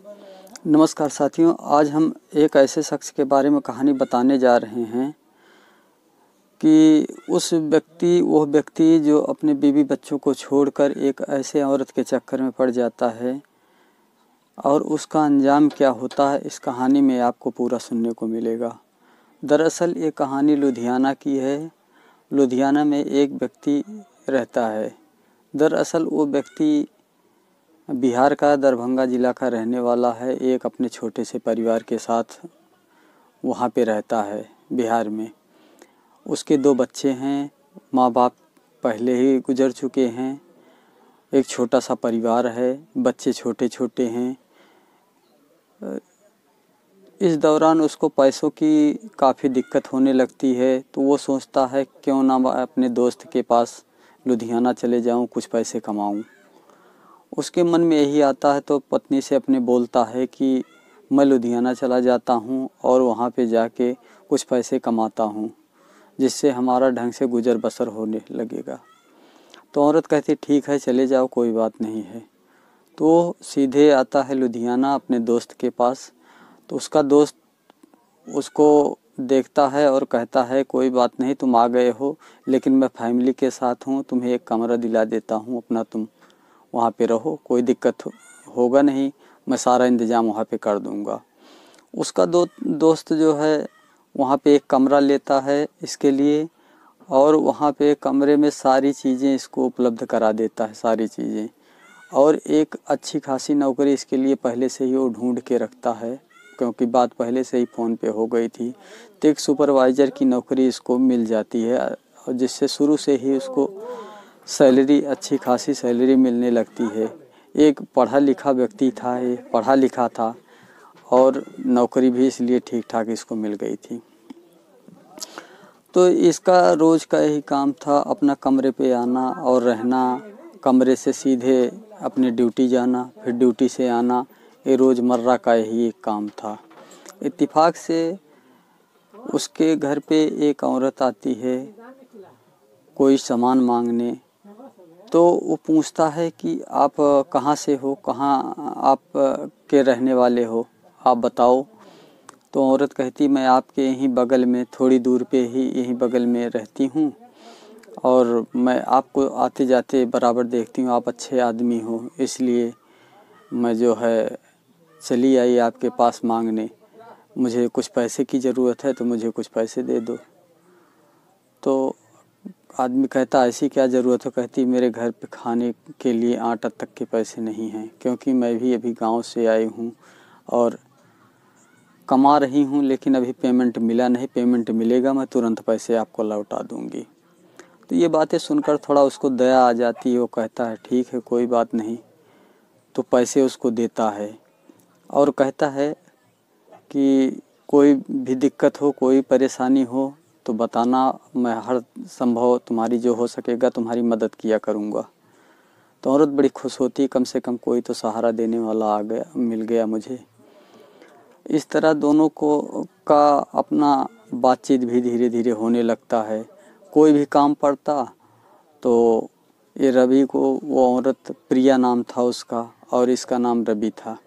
नमस्कार साथियों, आज हम एक ऐसे शख्स के बारे में कहानी बताने जा रहे हैं कि वह व्यक्ति जो अपने बीवी बच्चों को छोड़कर एक ऐसे औरत के चक्कर में पड़ जाता है और उसका अंजाम क्या होता है, इस कहानी में आपको पूरा सुनने को मिलेगा। दरअसल ये कहानी लुधियाना की है। लुधियाना में एक व्यक्ति रहता है। दरअसल वो व्यक्ति बिहार का दरभंगा ज़िला का रहने वाला है। एक अपने छोटे से परिवार के साथ वहाँ पे रहता है बिहार में। उसके 2 बच्चे हैं। माँ बाप पहले ही गुजर चुके हैं। एक छोटा सा परिवार है, बच्चे छोटे छोटे हैं। इस दौरान उसको पैसों की काफ़ी दिक्कत होने लगती है, तो वो सोचता है क्यों ना मैं अपने दोस्त के पास लुधियाना चले जाऊं, कुछ पैसे कमाऊं। उसके मन में यही आता है तो पत्नी से अपने बोलता है कि मैं लुधियाना चला जाता हूं और वहां पे जाके कुछ पैसे कमाता हूं, जिससे हमारा ढंग से गुजर बसर होने लगेगा। तो औरत कहती ठीक है, चले जाओ, कोई बात नहीं है। तो सीधे आता है लुधियाना अपने दोस्त के पास। तो उसका दोस्त उसको देखता है और कहता है कोई बात नहीं, तुम आ गए हो, लेकिन मैं फैमिली के साथ हूँ, तुम्हें एक कमरा दिला देता हूँ अपना, तुम वहाँ पे रहो, कोई दिक्कत होगा नहीं, मैं सारा इंतज़ाम वहाँ पे कर दूँगा। उसका दोस्त जो है वहाँ पे एक कमरा लेता है इसके लिए और वहाँ पे कमरे में सारी चीज़ें इसको उपलब्ध करा देता है, सारी चीज़ें। और एक अच्छी खासी नौकरी इसके लिए पहले से ही वो ढूंढ के रखता है, क्योंकि बात पहले से ही फ़ोन पे हो गई थी। तो एक सुपरवाइज़र की नौकरी इसको मिल जाती है और जिससे शुरू से ही उसको सैलरी, अच्छी खासी सैलरी मिलने लगती है। एक पढ़ा लिखा व्यक्ति था, ये पढ़ा लिखा था और नौकरी भी इसलिए ठीक ठाक इसको मिल गई थी। तो इसका रोज़ का यही काम था, अपना कमरे पे आना और रहना, कमरे से सीधे अपनी ड्यूटी जाना, फिर ड्यूटी से आना। ये रोज़मर्रा का यही एक काम था। इत्तेफाक से उसके घर पे एक औरत आती है कोई सामान मांगने। तो वो पूछता है कि आप कहाँ से हो, कहाँ आप के रहने वाले हो, आप बताओ। तो औरत कहती मैं आपके यहीं बगल में, थोड़ी दूर पे ही यहीं बगल में रहती हूँ और मैं आपको आते जाते बराबर देखती हूँ, आप अच्छे आदमी हो, इसलिए मैं जो है चली आई आपके पास मांगने। मुझे कुछ पैसे की ज़रूरत है तो मुझे कुछ पैसे दे दो। तो आदमी कहता ऐसी क्या ज़रूरत हो। कहती मेरे घर पे खाने के लिए आटा तक के पैसे नहीं हैं, क्योंकि मैं भी अभी गांव से आई हूँ और कमा रही हूँ, लेकिन अभी पेमेंट मिला नहीं। पेमेंट मिलेगा मैं तुरंत पैसे आपको लौटा दूँगी। तो ये बातें सुनकर थोड़ा उसको दया आ जाती है। वो कहता है ठीक है, कोई बात नहीं। तो पैसे उसको देता है और कहता है कि कोई भी दिक्कत हो, कोई परेशानी हो तो बताना, मैं हर संभव तुम्हारी जो हो सकेगा तुम्हारी मदद किया करूँगा। तो औरत बड़ी खुश होती, कम से कम कोई तो सहारा देने वाला आ गया, मिल गया मुझे। इस तरह दोनों का अपना बातचीत भी धीरे धीरे होने लगता है। कोई भी काम पड़ता तो ये रवि को, वो औरत प्रिया नाम था उसका और इसका नाम रवि था,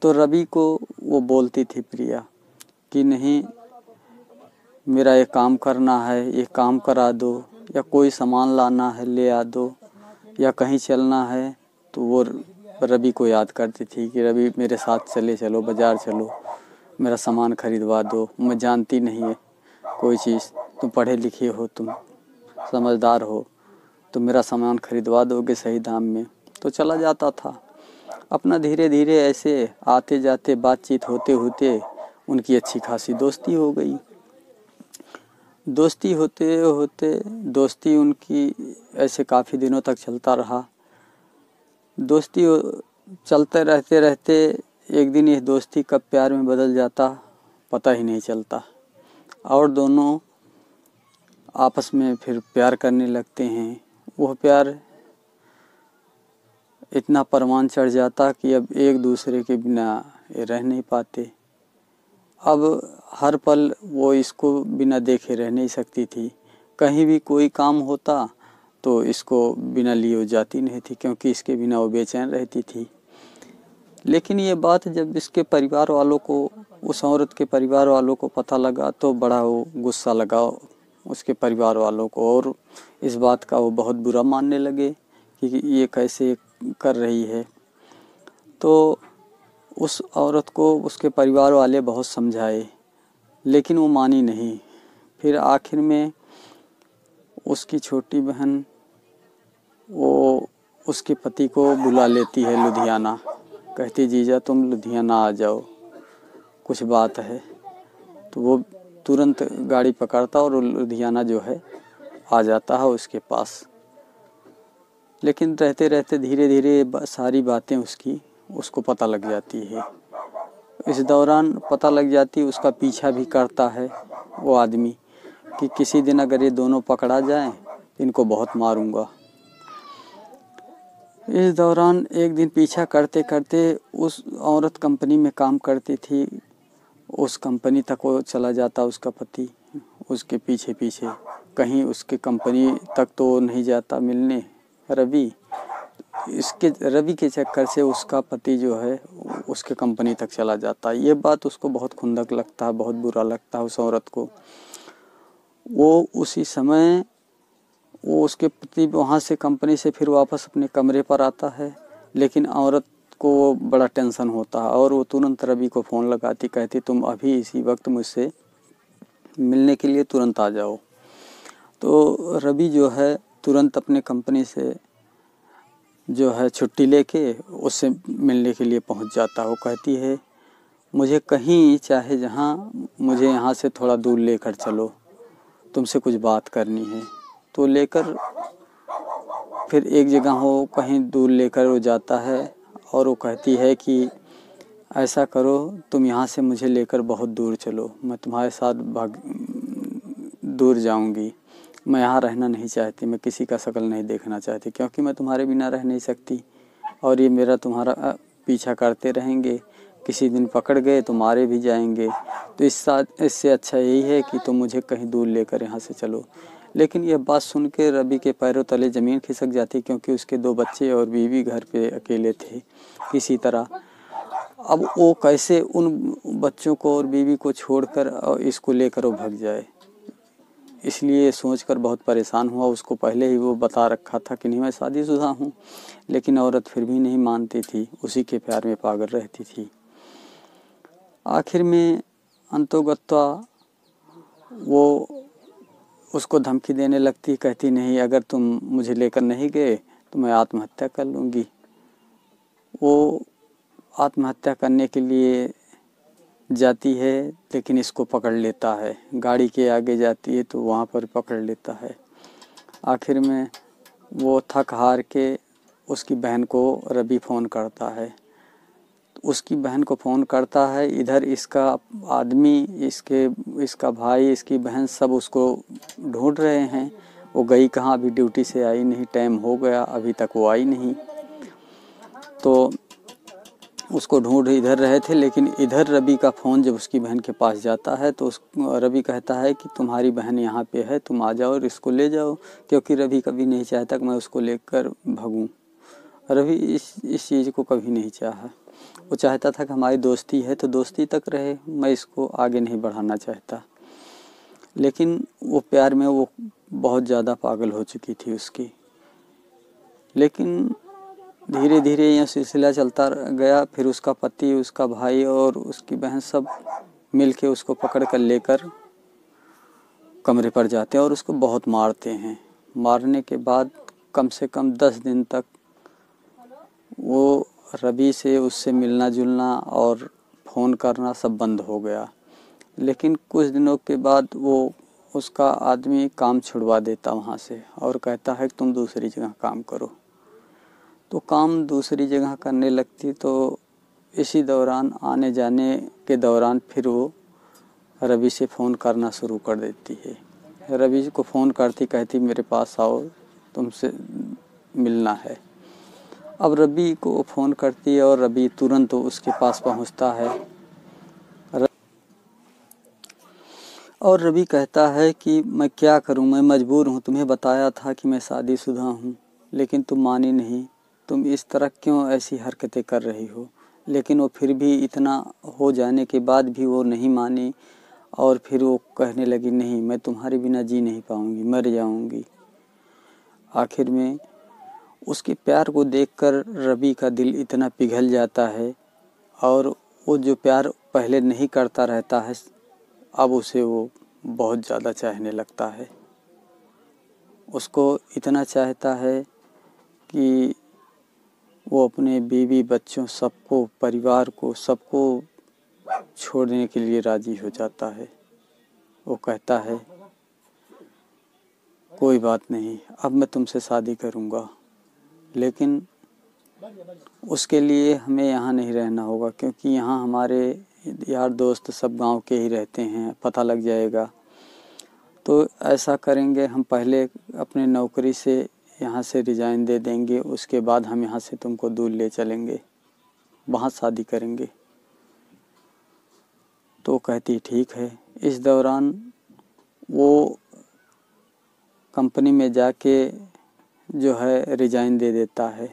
तो रवि को वो बोलती थी प्रिया कि नहीं, मेरा ये काम करना है, ये काम करा दो, या कोई सामान लाना है ले आ दो, या कहीं चलना है। तो वो रवि को याद करती थी कि रवि मेरे साथ चलो, बाज़ार चलो, मेरा सामान खरीदवा दो। मैं जानती नहीं है कोई चीज़, तुम पढ़े लिखे हो, तुम समझदार हो, तो मेरा सामान खरीदवा दोगे सही दाम में। तो चला जाता था अपना। धीरे धीरे ऐसे आते जाते बातचीत होते होते उनकी अच्छी खासी दोस्ती हो गई। दोस्ती होते होते दोस्ती उनकी ऐसे काफ़ी दिनों तक चलता रहा। दोस्ती चलते रहते रहते एक दिन ये दोस्ती कब प्यार में बदल जाता पता ही नहीं चलता और दोनों आपस में फिर प्यार करने लगते हैं। वह प्यार इतना परवान चढ़ जाता कि अब एक दूसरे के बिना ये रह नहीं पाते। अब हर पल वो इसको बिना देखे रह नहीं सकती थी। कहीं भी कोई काम होता तो इसको बिना लिए जाती नहीं थी, क्योंकि इसके बिना वो बेचैन रहती थी। लेकिन ये बात जब इसके परिवार वालों को, उस औरत के परिवार वालों को पता लगा तो बड़ा वो गुस्सा लगा उसके परिवार वालों को, और इस बात का वो बहुत बुरा मानने लगे कि ये कैसे कर रही है। तो उस औरत को उसके परिवार वाले बहुत समझाए, लेकिन वो मानी नहीं। फिर आखिर में उसकी छोटी बहन वो उसके पति को बुला लेती है लुधियाना, कहती जीजा तुम लुधियाना आ जाओ, कुछ बात है। तो वो तुरंत गाड़ी पकड़ता और लुधियाना जो है आ जाता है उसके पास। लेकिन रहते रहते धीरे धीरे सारी बातें उसको पता लग जाती है। इस दौरान पता लग जाती, उसका पीछा भी करता है वो आदमी कि किसी दिन अगर ये दोनों पकड़ा जाएं इनको बहुत मारूंगा। इस दौरान एक दिन पीछा करते करते उस औरत कंपनी में काम करती थी, उस कंपनी तक वो चला जाता उसका पति, उसके पीछे पीछे। कहीं उसके कंपनी तक तो नहीं जाता मिलने रवि, रवि के चक्कर से उसका पति जो है उसके कंपनी तक चला जाता है। ये बात उसको बहुत खुंदक लगता है, बहुत बुरा लगता है उस औरत को। वो उसी समय वो उसके पति वहाँ से कंपनी से फिर वापस अपने कमरे पर आता है, लेकिन औरत को बड़ा टेंशन होता है और वो तुरंत रवि को फ़ोन लगाती, कहती तुम अभी इसी वक्त मुझसे मिलने के लिए तुरंत आ जाओ। तो रवि जो है तुरंत अपने कंपनी से जो है छुट्टी लेके उससे मिलने के लिए पहुंच जाता है। वो कहती है मुझे कहीं चाहे जहां, मुझे यहाँ से थोड़ा दूर लेकर चलो, तुमसे कुछ बात करनी है। तो लेकर फिर एक जगह हो कहीं दूर लेकर वो जाता है और वो कहती है कि ऐसा करो तुम यहाँ से मुझे लेकर बहुत दूर चलो, मैं तुम्हारे साथ दूर जाऊंगी, मैं यहाँ रहना नहीं चाहती, मैं किसी का शक्ल नहीं देखना चाहती, क्योंकि मैं तुम्हारे बिना रह नहीं सकती और ये मेरा तुम्हारा पीछा करते रहेंगे, किसी दिन पकड़ गए तो मारे भी जाएंगे। तो इससे अच्छा यही है कि तुम मुझे कहीं दूर लेकर यहाँ से चलो। लेकिन यह बात सुन के रवि के पैरों तले ज़मीन खिसक जाती, क्योंकि उसके 2 बच्चे और बीवी घर पे अकेले थे किसी तरह। अब वो कैसे उन बच्चों को और बीवी को छोड़कर इसको लेकर वो भाग जाए, इसलिए सोचकर बहुत परेशान हुआ। उसको पहले ही वो बता रखा था कि नहीं मैं शादीशुदा हूँ, लेकिन औरत फिर भी नहीं मानती थी, उसी के प्यार में पागल रहती थी। आखिर में अंतोगत्वा वो उसको धमकी देने लगती, कहती नहीं अगर तुम मुझे लेकर नहीं गए तो मैं आत्महत्या कर लूँगी। वो आत्महत्या करने के लिए जाती है, लेकिन इसको पकड़ लेता है, गाड़ी के आगे जाती है तो वहाँ पर पकड़ लेता है। आखिर में वो थक हार के उसकी बहन को रवि फ़ोन करता है, उसकी बहन को फ़ोन करता है। इधर इसका आदमी, इसका भाई, इसकी बहन सब उसको ढूंढ रहे हैं। वो गई कहाँ, अभी ड्यूटी से आई नहीं, टाइम हो गया अभी तक वो आई नहीं। तो उसको ढूंढ इधर रहे थे, लेकिन इधर रवि का फ़ोन जब उसकी बहन के पास जाता है तो रवि कहता है कि तुम्हारी बहन यहाँ पे है, तुम आ जाओ और इसको ले जाओ, क्योंकि रवि कभी नहीं चाहता कि मैं उसको लेकर भागूं। रवि इस चीज़ को कभी नहीं चाहा, वो चाहता था कि हमारी दोस्ती है तो दोस्ती तक रहे, मैं इसको आगे नहीं बढ़ाना चाहता। लेकिन वो प्यार में वो बहुत ज़्यादा पागल हो चुकी थी उसकी। लेकिन धीरे धीरे यह सिलसिला चलता गया। फिर उसका पति, उसका भाई और उसकी बहन सब मिलके उसको पकड़ कर लेकर कमरे पर जाते हैं और उसको बहुत मारते हैं। मारने के बाद कम से कम 10 दिन तक वो रवि से उससे मिलना जुलना और फ़ोन करना सब बंद हो गया। लेकिन कुछ दिनों के बाद वो उसका आदमी काम छुड़वा देता वहाँ से और कहता है कि तुम दूसरी जगह काम करो। तो काम दूसरी जगह करने लगती। तो इसी दौरान, आने जाने के दौरान, फिर वो रवि से फ़ोन करना शुरू कर देती है। रवि को फ़ोन करती, कहती मेरे पास आओ, तुमसे मिलना है। अब रवि को फ़ोन करती है और रवि तुरंत उसके पास पहुंचता है और रवि कहता है कि मैं क्या करूं, मैं मजबूर हूं, तुम्हें बताया था कि मैं शादीशुदा हूं, लेकिन तुम मानी नहीं, तुम इस तरह क्यों ऐसी हरकतें कर रही हो, लेकिन वो फिर भी इतना हो जाने के बाद भी वो नहीं मानी और फिर वो कहने लगी नहीं, मैं तुम्हारे बिना जी नहीं पाऊँगी, मर जाऊँगी। आखिर में उसके प्यार को देखकर रवि का दिल इतना पिघल जाता है और वो जो प्यार पहले नहीं करता रहता है, अब उसे वो बहुत ज़्यादा चाहने लगता है। उसको इतना चाहता है कि वो अपने बीवी बच्चों सबको, परिवार को, सबको छोड़ने के लिए राजी हो जाता है। वो कहता है कोई बात नहीं, अब मैं तुमसे शादी करूँगा, लेकिन उसके लिए हमें यहाँ नहीं रहना होगा, क्योंकि यहाँ हमारे यार दोस्त सब गांव के ही रहते हैं, पता लग जाएगा। तो ऐसा करेंगे, हम पहले अपने नौकरी से यहाँ से रिज़ाइन दे देंगे, उसके बाद हम यहाँ से तुमको दूर ले चलेंगे, वहाँ शादी करेंगे। तो कहती ठीक है। इस दौरान वो कंपनी में जाके जो है रिज़ाइन दे देता है।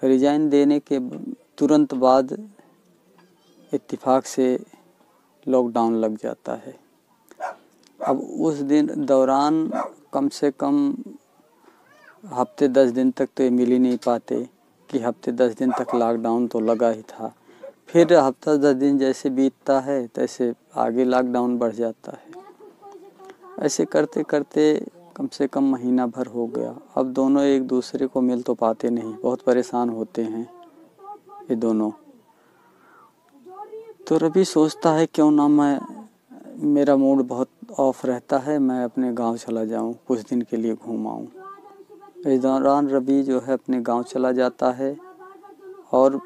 रिज़ाइन देने के तुरंत बाद इत्तेफाक से लॉकडाउन लग जाता है। अब उस दिन दौरान कम से कम हफ्ते 10 दिन तक तो ये मिल ही नहीं पाते कि हफ्ते 10 दिन तक लॉकडाउन तो लगा ही था। फिर हफ्ता 10 दिन जैसे बीतता है तैसे आगे लॉकडाउन बढ़ जाता है। ऐसे करते करते कम से कम महीना भर हो गया। अब दोनों एक दूसरे को मिल तो पाते नहीं, बहुत परेशान होते हैं ये दोनों। तो रवि सोचता है क्यों ना मेरा मूड बहुत ऑफ रहता है, मैं अपने गांव चला जाऊं, कुछ दिन के लिए घूम आऊं। इस दौरान रवि जो है अपने गांव चला जाता है और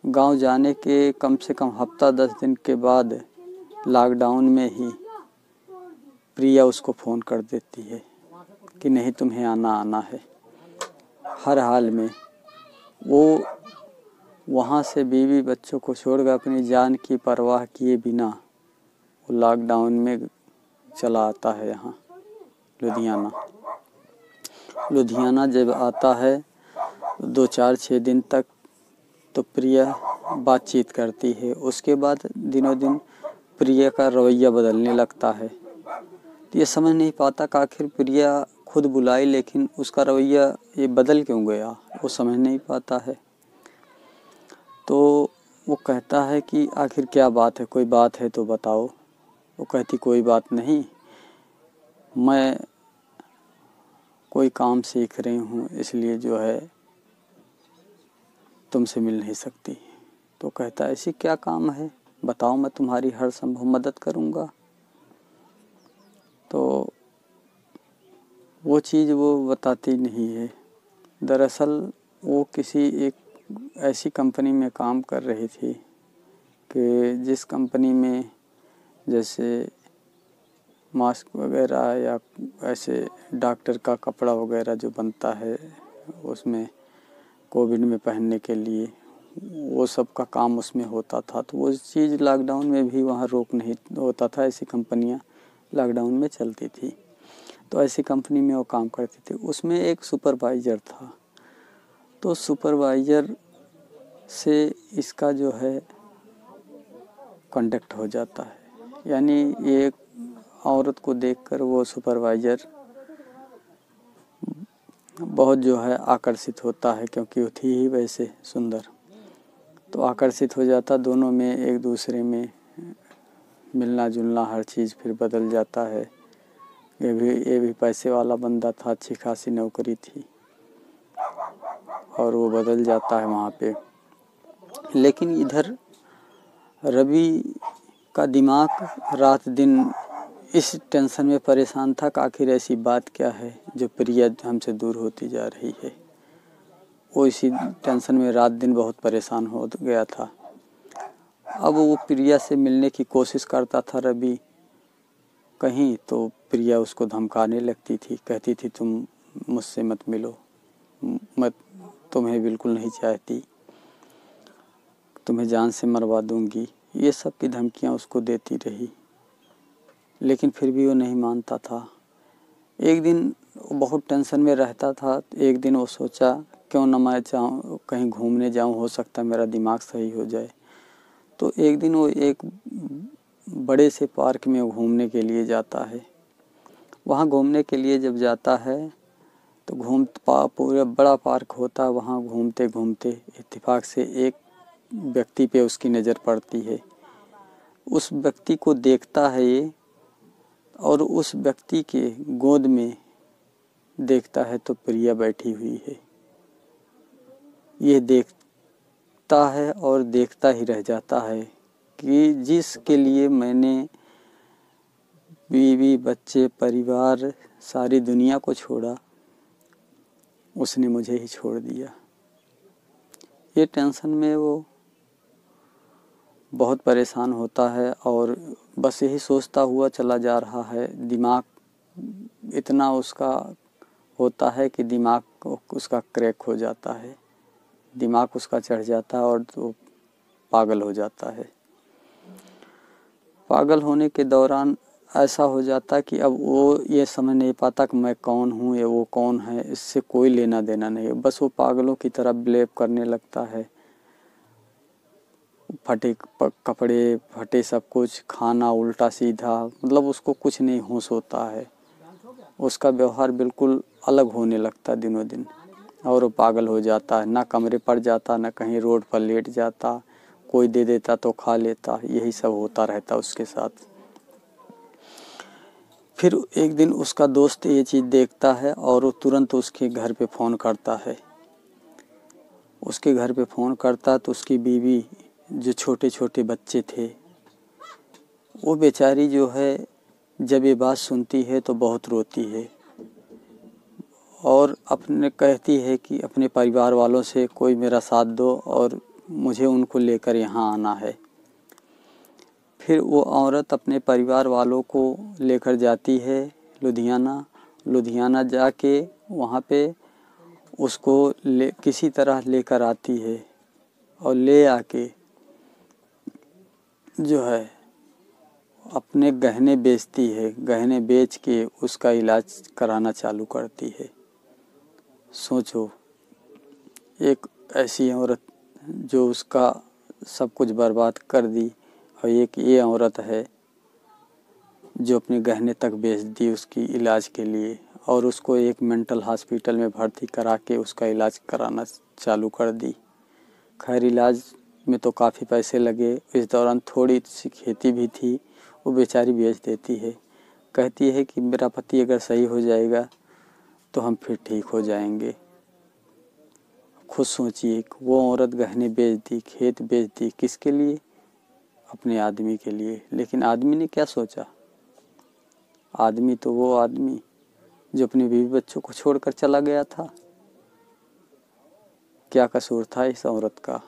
गांव जाने के कम से कम हफ्ता 10 दिन के बाद लॉकडाउन में ही प्रिया उसको फ़ोन कर देती है कि नहीं, तुम्हें आना है। हर हाल में वो वहाँ से बीवी बच्चों को छोड़कर अपनी जान की परवाह किए बिना वो लॉकडाउन में चला आता है यहाँ लुधियाना। लुधियाना जब आता है 2-4-6 दिन तक तो प्रिया बातचीत करती है। उसके बाद दिनों दिन प्रिया का रवैया बदलने लगता है। तो ये समझ नहीं पाता कि आखिर प्रिया खुद बुलाई लेकिन उसका रवैया ये बदल क्यों गया, वो समझ नहीं पाता है। तो वो कहता है कि आखिर क्या बात है, कोई बात है तो बताओ। वो कहती कोई बात नहीं, मैं कोई काम सीख रही हूँ इसलिए जो है तुमसे मिल नहीं सकती। तो कहता ऐसी क्या काम है, बताओ, मैं तुम्हारी हर संभव मदद करूँगा। तो वो चीज़ वो बताती नहीं है। दरअसल वो किसी एक ऐसी कंपनी में काम कर रही थी कि जिस कंपनी में जैसे मास्क वगैरह या ऐसे डॉक्टर का कपड़ा वगैरह जो बनता है उसमें कोविड में पहनने के लिए, वो सब का काम उसमें होता था। तो वो चीज़ लॉकडाउन में भी वहाँ रोक नहीं होता था, ऐसी कंपनियाँ लॉकडाउन में चलती थी। तो ऐसी कंपनी में वो काम करती थी। उसमें एक सुपरवाइज़र था। तो सुपरवाइज़र से इसका जो है कांटेक्ट हो जाता है, यानी एक औरत को देखकर वो सुपरवाइज़र बहुत जो है आकर्षित होता है, क्योंकि वो थी ही वैसे सुंदर। तो आकर्षित हो जाता, दोनों में एक दूसरे में मिलना जुलना हर चीज़ फिर बदल जाता है। ये भी पैसे वाला बंदा था, अच्छी खासी नौकरी थी और वो बदल जाता है वहाँ पे। लेकिन इधर रवि का दिमाग रात दिन इस टेंशन में परेशान था कि आखिर ऐसी बात क्या है जो प्रिया हमसे दूर होती जा रही है। वो इसी टेंशन में रात दिन बहुत परेशान हो गया था। अब वो प्रिया से मिलने की कोशिश करता था रवि कहीं, तो प्रिया उसको धमकाने लगती थी, कहती थी तुम मुझसे मत मिलो, मैं तुम्हें बिल्कुल नहीं चाहती, तुम्हें जान से मरवा दूंगी। ये सब की धमकियाँ उसको देती रही, लेकिन फिर भी वो नहीं मानता था। एक दिन वो बहुत टेंशन में रहता था। एक दिन वो सोचा क्यों ना मैं चाहूँ कहीं घूमने जाऊँ, हो सकता है मेरा दिमाग सही हो जाए। तो एक दिन वो एक बड़े से पार्क में घूमने के लिए जाता है। वहाँ घूमने के लिए जब जाता है तो पूरा बड़ा पार्क होता है। वहाँ घूमते घूमते इत्तेफाक से एक व्यक्ति पे उसकी नज़र पड़ती है। उस व्यक्ति को देखता है ये, और उस व्यक्ति के गोद में देखता है तो प्रिया बैठी हुई है। ये देखता है और देखता ही रह जाता है कि जिसके लिए मैंने बीवी, बच्चे, परिवार, सारी दुनिया को छोड़ा, उसने मुझे ही छोड़ दिया। ये टेंशन में वो बहुत परेशान होता है और बस यही सोचता हुआ चला जा रहा है। दिमाग इतना उसका होता है कि दिमाग उसका क्रैक हो जाता है, दिमाग उसका चढ़ जाता है और तो पागल हो जाता है। पागल होने के दौरान ऐसा हो जाता है कि अब वो ये समझ नहीं पाता कि मैं कौन हूँ या वो कौन है, इससे कोई लेना देना नहीं है। बस वो पागलों की तरह बिहेव करने लगता है। फटे कपड़े, फटे सब कुछ, खाना उल्टा सीधा, मतलब उसको कुछ नहीं होश होता है। उसका व्यवहार बिल्कुल अलग होने लगता दिनों दिन और वो पागल हो जाता है। ना कमरे पर जाता, ना कहीं रोड पर लेट जाता, कोई दे देता तो खा लेता, यही सब होता रहता उसके साथ। फिर एक दिन उसका दोस्त ये चीज़ देखता है और वो तुरंत उसके घर पे फ़ोन करता है। उसके घर पे फ़ोन करता तो उसकी बीवी, जो छोटे छोटे बच्चे थे, वो बेचारी जो है जब ये बात सुनती है तो बहुत रोती है और अपने कहती है कि अपने परिवार वालों से कोई मेरा साथ दो और मुझे उनको लेकर यहाँ आना है। फिर वो औरत अपने परिवार वालों को लेकर जाती है लुधियाना जाके वहाँ पे उसको किसी तरह लेकर आती है और ले आके जो है अपने गहने बेचती है। गहने बेच के उसका इलाज कराना चालू करती है। सोचो, एक ऐसी औरत जो उसका सब कुछ बर्बाद कर दी, और एक ये औरत है जो अपने गहने तक बेच दी उसकी इलाज के लिए, और उसको एक मेंटल हॉस्पिटल में भर्ती करा के उसका इलाज कराना चालू कर दी। खैर, इलाज में तो काफ़ी पैसे लगे। इस दौरान थोड़ी सी खेती भी थी, वो बेचारी बेच देती है। कहती है कि मेरा पति अगर सही हो जाएगा तो हम फिर ठीक हो जाएंगे। खुद सोचिए, वो औरत गहने बेच दी, खेत बेच दी, किसके लिए? अपने आदमी के लिए। लेकिन आदमी ने क्या सोचा? आदमी तो वो आदमी जो अपने बीवी बच्चों को छोड़कर चला गया था। क्या कसूर था इस औरत का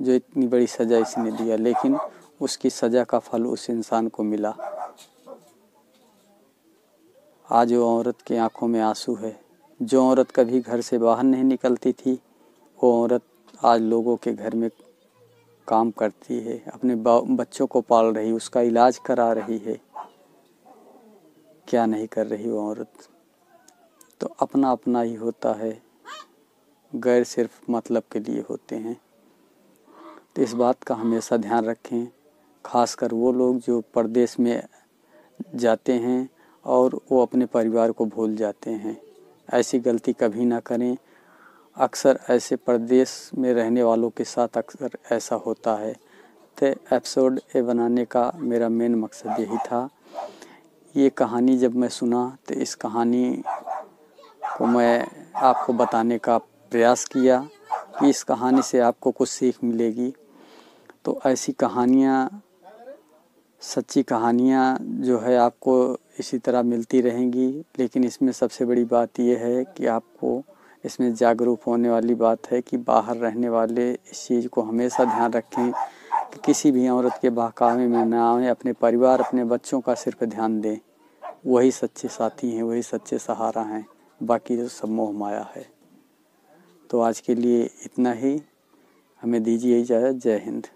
जो इतनी बड़ी सज़ा इसने दिया? लेकिन उसकी सज़ा का फल उस इंसान को मिला। आज वो औरत की आंखों में आंसू है। जो औरत कभी घर से बाहर नहीं निकलती थी, वो औरत आज लोगों के घर में काम करती है, अपने बच्चों को पाल रही, उसका इलाज करा रही है। क्या नहीं कर रही वो औरत? तो अपना अपना ही होता है, गैर सिर्फ मतलब के लिए होते हैं। तो इस बात का हमेशा ध्यान रखें, खासकर वो लोग जो परदेश में जाते हैं और वो अपने परिवार को भूल जाते हैं। ऐसी गलती कभी ना करें। अक्सर ऐसे परदेश में रहने वालों के साथ अक्सर ऐसा होता है। तो एपिसोड ए बनाने का मेरा मेन मकसद यही था। ये कहानी जब मैं सुना तो इस कहानी को मैं आपको बताने का प्रयास किया कि इस कहानी से आपको कुछ सीख मिलेगी। तो ऐसी कहानियाँ, सच्ची कहानियाँ जो है आपको इसी तरह मिलती रहेंगी। लेकिन इसमें सबसे बड़ी बात यह है कि आपको इसमें जागरूक होने वाली बात है कि बाहर रहने वाले इस चीज़ को हमेशा ध्यान रखें कि किसी भी औरत के बहकावे में ना आएं। अपने परिवार, अपने बच्चों का सिर्फ ध्यान दें। वही सच्चे साथी हैं, वही सच्चे सहारा हैं। बाकी तो सब मोह माया है। तो आज के लिए इतना ही। हमें दीजिए इजाज़त। जय हिंद।